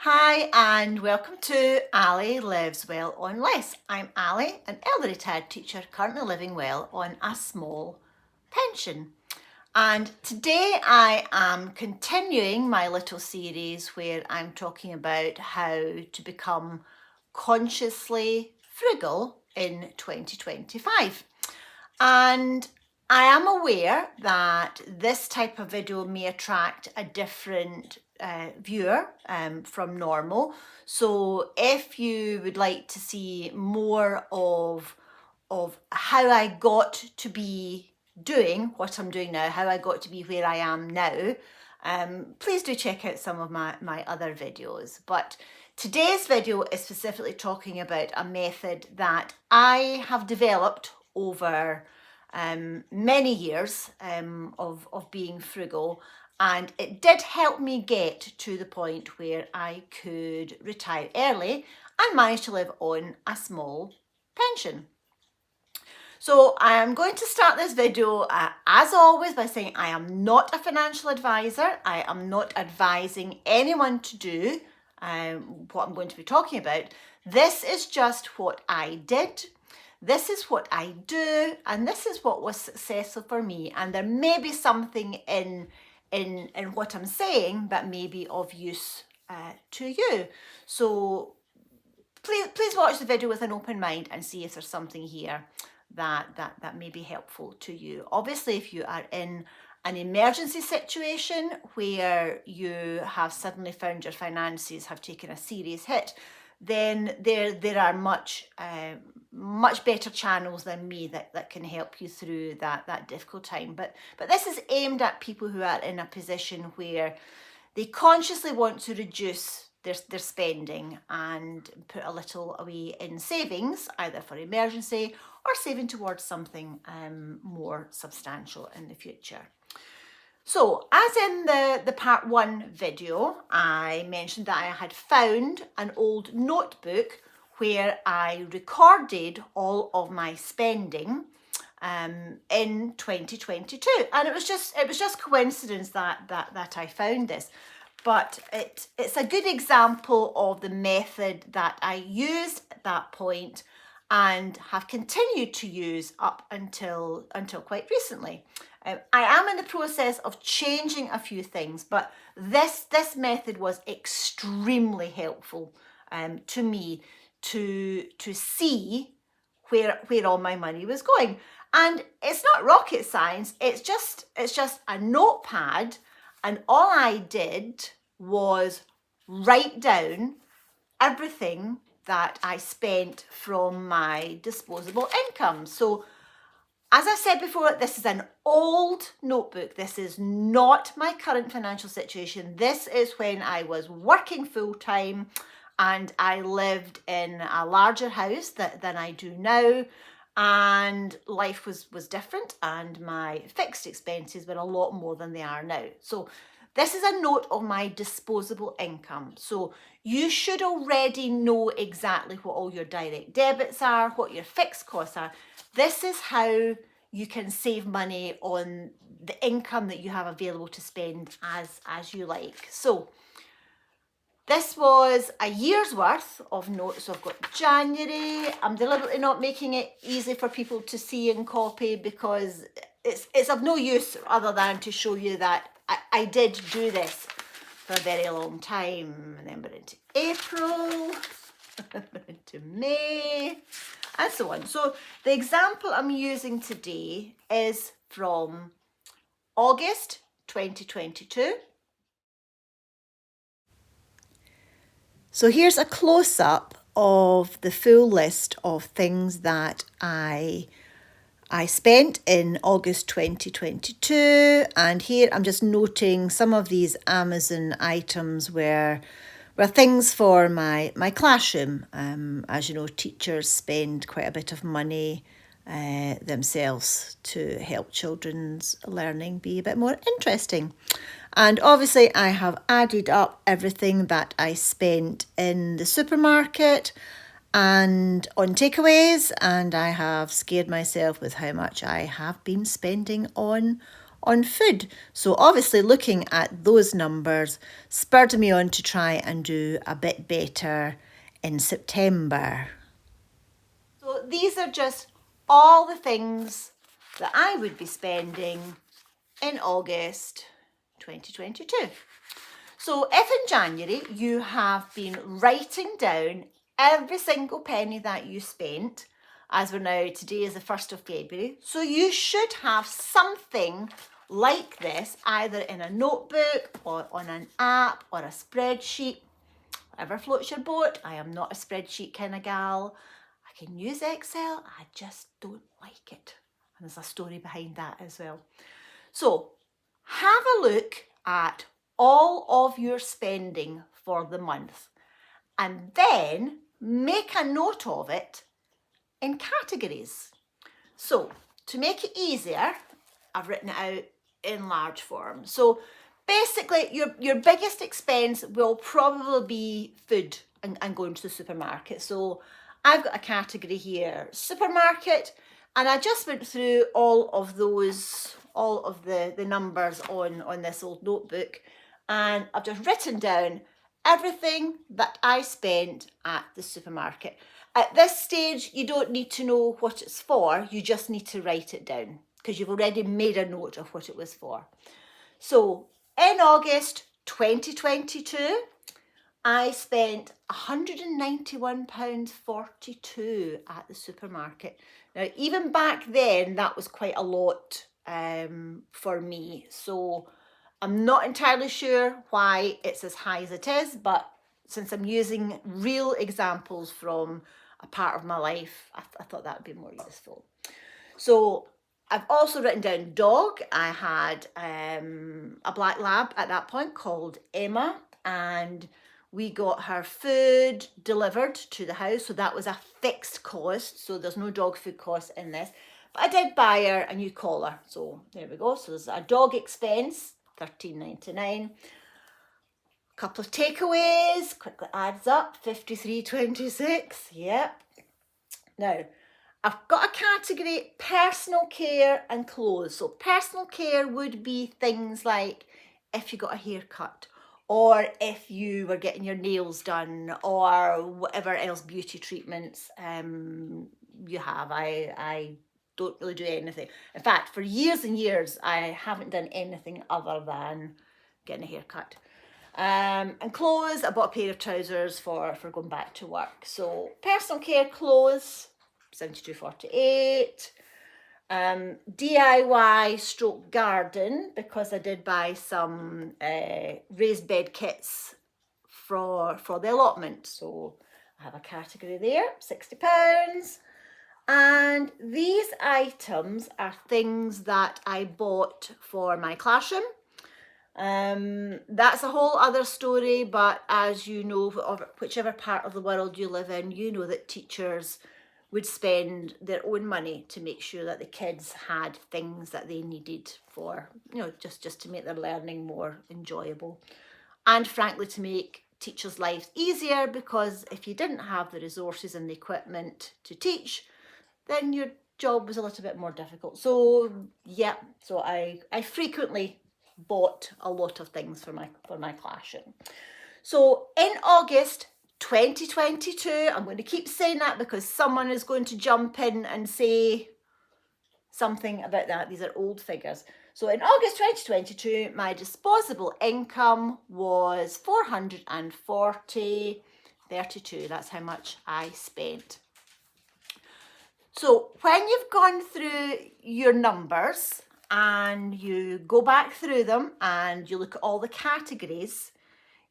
Hi and welcome to Ali Lives Well on Less. I'm Ali, an elder retired teacher currently living well on a small pension. And today I am continuing my little series where I'm talking about how to become consciously frugal in 2025. And I am aware that this type of video may attract a different viewer from normal. So if you would like to see more of how I got to be doing what I'm doing now, how I got to be where I am now, please do check out some of my other videos. But today's video is specifically talking about a method that I have developed over many years of being frugal, and it did help me get to the point where I could retire early and manage to live on a small pension. So I am going to start this video as always by saying I am not a financial advisor. I am not advising anyone to do what I'm going to be talking about. This is just what I did. This is what I do, and this is what was successful for me. And there may be something in what I'm saying that may be of use to you. So please watch the video with an open mind and see if there's something here that may be helpful to you. Obviously, if you are in an emergency situation where you have suddenly found your finances have taken a serious hit, then there are much better channels than me that can help you through that difficult time. But this is aimed at people who are in a position where they consciously want to reduce their spending and put a little away in savings, either for emergency or saving towards something more substantial in the future. So, as in the part 1 video, I mentioned that I had found an old notebook where I recorded all of my spending in 2022, and it was just coincidence that I found this. But it's a good example of the method that I used at that point and have continued to use up until quite recently. I am in the process of changing a few things, but this method was extremely helpful to me to see where all my money was going. And it's not rocket science. It's just a notepad, and all I did was write down everything that I spent from my disposable income. So, as I said before, this is an old notebook. This is not my current financial situation. This is when I was working full time and I lived in a larger house than I do now. And life was different, and my fixed expenses were a lot more than they are now. So this is a note of my disposable income. So you should already know exactly what all your direct debits are, what your fixed costs are. This is how you can save money on the income that you have available to spend as you like. So this was a year's worth of notes. So I've got January. I'm deliberately not making it easy for people to see and copy because it's of no use other than to show you that I did do this for a very long time. And then we're into April, we're into May, and so on. So the example I'm using today is from August 2022. So here's a close-up of the full list of things that I spent in August 2022, and here I'm just noting some of these Amazon items were things for my classroom. As you know, teachers spend quite a bit of money themselves to help children's learning be a bit more interesting. And obviously I have added up everything that I spent in the supermarket and on takeaways, and I have scared myself with how much I have been spending on on food. So obviously looking at those numbers spurred me on to try and do a bit better in September. So these are just all the things that I would be spending in August 2022. So if in January you have been writing down every single penny that you spent, as we're now, today is the 1st of February, so you should have something like this either in a notebook or on an app or a spreadsheet, whatever floats your boat. I am not a spreadsheet kind of gal. I can use Excel, I just don't like it. And there's a story behind that as well. So have a look at all of your spending for the month and then make a note of it in categories. So to make it easier, I've written it out in large form. So basically your biggest expense will probably be food and going to the supermarket. So I've got a category here, supermarket, and I just went through all of the numbers on this old notebook, and I've just written down everything that I spent at the supermarket. At this stage, you don't need to know what it's for, you just need to write it down because you've already made a note of what it was for. So in August 2022, I spent £191.42 at the supermarket. Now, even back then, that was quite a lot for me. So I'm not entirely sure why it's as high as it is, but since I'm using real examples from a part of my life, I thought that would be more useful. So I've also written down dog. I had a black lab at that point called Emma, and we got her food delivered to the house. So that was a fixed cost. So there's no dog food cost in this. But I did buy her a new collar. So there we go. So there's a dog expense, $13.99. A couple of takeaways, quickly adds up, $53.26. Yep. Now, I've got a category, personal care and clothes. So personal care would be things like if you got a haircut or if you were getting your nails done or whatever else beauty treatments you have. I don't really do anything. In fact, for years and years, I haven't done anything other than getting a haircut. And clothes, I bought a pair of trousers for going back to work. So personal care clothes, $72.48. DIY stroke garden, because I did buy some raised bed kits for the allotment. So I have a category there, £60. And these items are things that I bought for my classroom. That's a whole other story, but as you know, whichever part of the world you live in, you know that teachers would spend their own money to make sure that the kids had things that they needed for, just to make their learning more enjoyable. And frankly, to make teachers' lives easier, because if you didn't have the resources and the equipment to teach, then your job was a little bit more difficult. So yeah, so I frequently bought a lot of things for my classroom. So in August 2022, I'm going to keep saying that because someone is going to jump in and say something about that. These are old figures. So in August 2022, my disposable income was $440.32. That's how much I spent. So when you've gone through your numbers and you go back through them and you look at all the categories,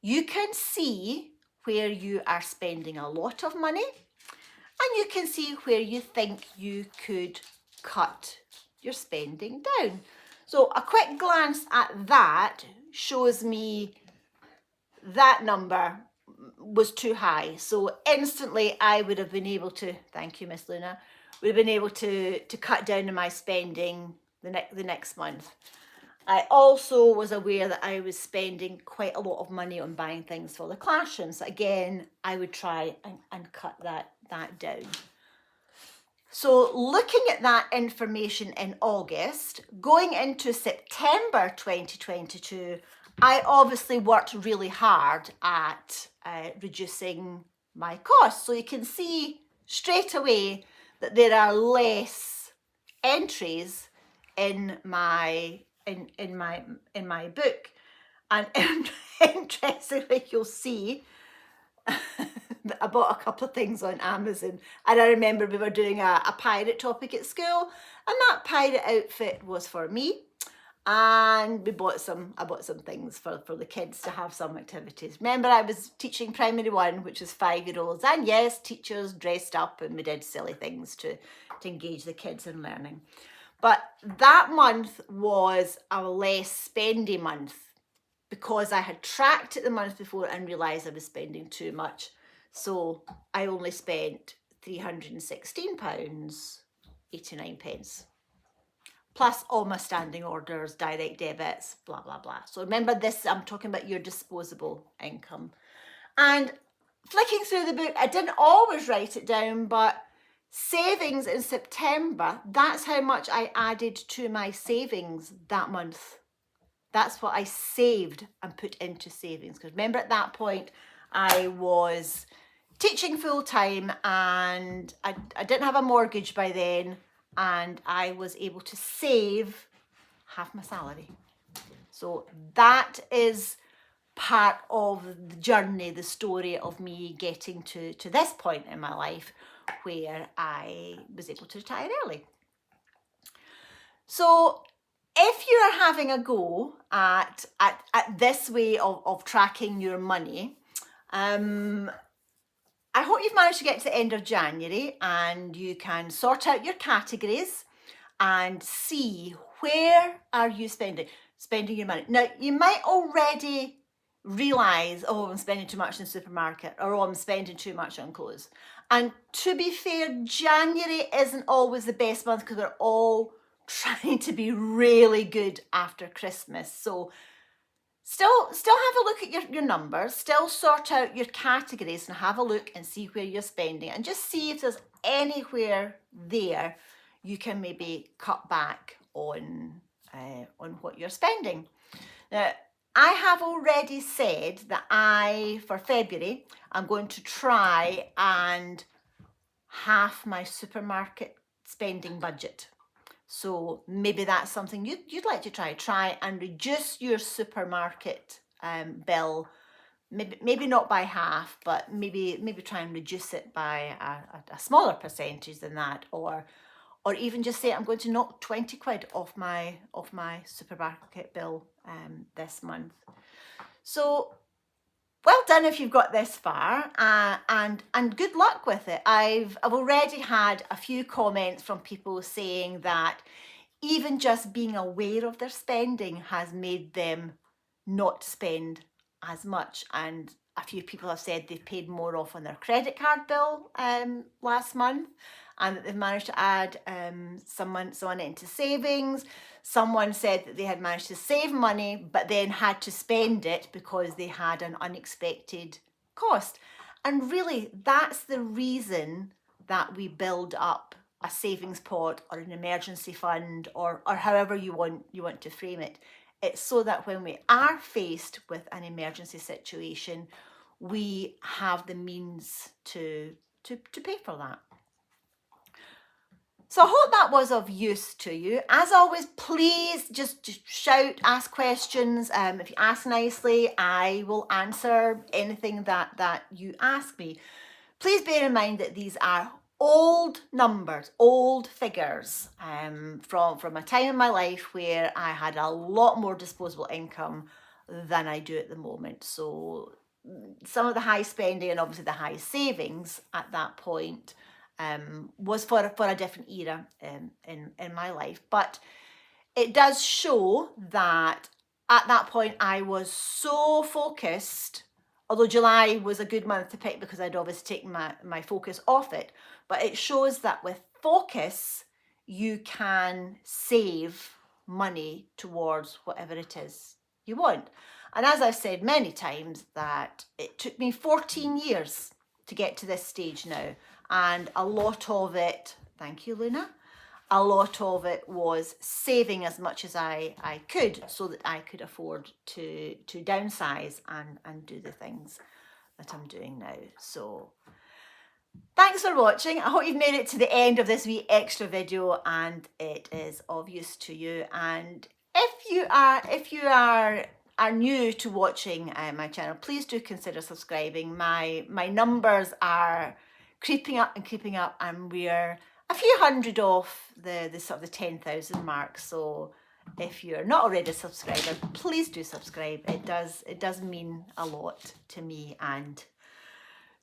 you can see where you are spending a lot of money and you can see where you think you could cut your spending down. So a quick glance at that shows me that number was too high. So instantly I would have been able to, thank you, Miss Luna, would have been able to cut down on my spending the next month. I also was aware that I was spending quite a lot of money on buying things for the classroom. So again, I would try and cut that down. So looking at that information in August, going into September 2022, I obviously worked really hard at reducing my costs. So you can see straight away that there are less entries in my book. And interestingly, you'll see I bought a couple of things on Amazon, and I remember we were doing a pirate topic at school, and that pirate outfit was for me. And I bought some things for the kids to have some activities. Remember, I was teaching primary 1, which was 5-year-olds, and yes, teachers dressed up and we did silly things to engage the kids in learning. But that month was a less spendy month because I had tracked it the month before and realised I was spending too much. So I only spent £316.89. Plus all my standing orders, direct debits, blah, blah, blah. So remember this, I'm talking about your disposable income. And flicking through the book, I didn't always write it down, but savings in September, that's how much I added to my savings that month. That's what I saved and put into savings. Because remember, at that point, I was teaching full time and I didn't have a mortgage by then, and I was able to save half my salary. So that is part of the journey, the story of me getting to this point in my life where I was able to retire early. So if you are having a go at this way of tracking your money, I hope you've managed to get to the end of January and you can sort out your categories and see where are you spending your money. Now, you might already realise, oh, I'm spending too much in the supermarket, or oh, I'm spending too much on clothes. And to be fair, January isn't always the best month because we're all trying to be really good after Christmas. So still have a look at your numbers, still sort out your categories and have a look and see where you're spending, and just see if there's anywhere there you can maybe cut back on what you're spending. Now, I have already said that for February, I'm going to try and half my supermarket spending budget. So maybe that's something you'd like to try and reduce your supermarket bill. Maybe not by half, but maybe try and reduce it by a smaller percentage than that, or even just say I'm going to knock 20 quid off my supermarket bill this month. So well done if you've got this far, and good luck with it. I've already had a few comments from people saying that even just being aware of their spending has made them not spend as much, and a few people have said they've paid more off on their credit card bill last month, and that they've managed to add someone into savings. Someone said that they had managed to save money but then had to spend it because they had an unexpected cost. And really, that's the reason that we build up a savings pot or an emergency fund, or however you want to frame it. It's so that when we are faced with an emergency situation, we have the means to pay for that. So I hope that was of use to you. As always, please just shout, ask questions. If you ask nicely, I will answer anything that you ask me. Please bear in mind that these are old numbers, old figures from a time in my life where I had a lot more disposable income than I do at the moment. So some of the high spending and obviously the high savings at that point was for a different era in my life. But it does show that at that point I was so focused, although July was a good month to pick because I'd obviously taken my focus off it, but it shows that with focus you can save money towards whatever it is you want. And as I've said many times, that it took me 14 years to get to this stage now, and a lot of it thank you, Luna. A lot of it was saving as much as I could so that I could afford to downsize and do the things that I'm doing now. So thanks for watching. I hope you've made it to the end of this wee extra video and it is of use to you. And if you are new to watching my channel, please do consider subscribing. My numbers are creeping up and we're a few hundred off the sort of the 10,000 mark. So if you're not already a subscriber, please do subscribe. It does mean a lot to me and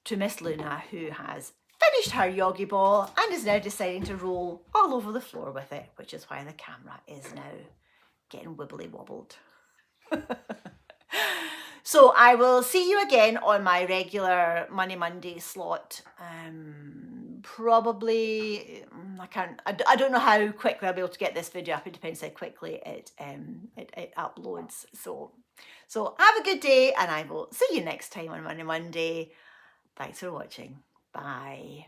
to Miss Luna, who has finished her yogi ball and is now deciding to roll all over the floor with it, which is why the camera is now getting wibbly wobbled. So I will see you again on my regular Monday slot. Probably, I don't know how quickly I'll be able to get this video up. It depends how quickly it uploads. So have a good day and I will see you next time on Monday. Thanks for watching. Bye.